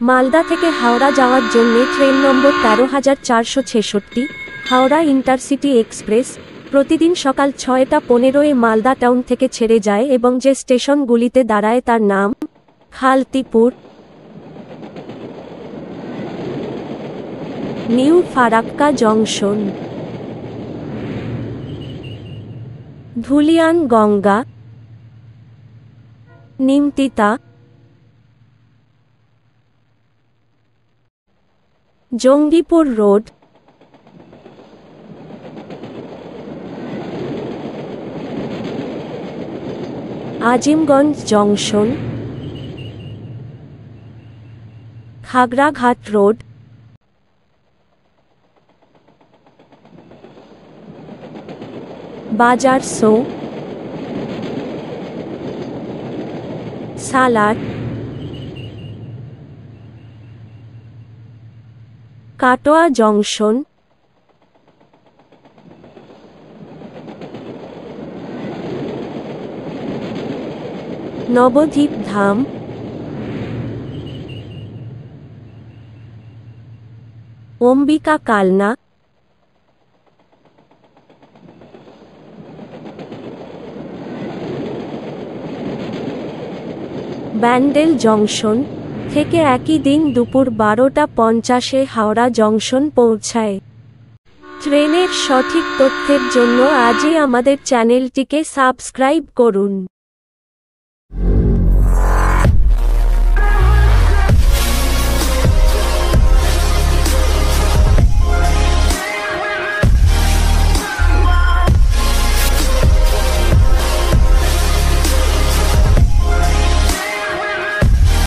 মালদা থেকে হাওড়া যাওয়ার জন্য ট্রেন নম্বর ১৩,৪৬৬, হাওড়া ইন্টারসিটি এক্সপ্রেস, প্রতিদিন সকাল ৬টা ১৫-এ মালদা টাউন থেকে ছেড়ে যায় এবং যে স্টেশনগুলিতে দাঁড়ায় তার নাম: Khaltipur, new Farakka junction, Dhulian Ganga, Nimtita, Jangipur road, Azimganj junction, Khagraghat road, বাজার সো, সালার, কাটোয়া জংশন, নবদ্বীপ ধাম, অম্বিকা কালনা, ব্যান্ডেল জংশন থেকে একই দিন দুপুর ১২টা ৫০-এ হাওড়া জংশন পৌঁছায়। ট্রেনের সঠিক তথ্যের জন্য আজই আমাদের চ্যানেলটিকে সাবস্ক্রাইব করুন।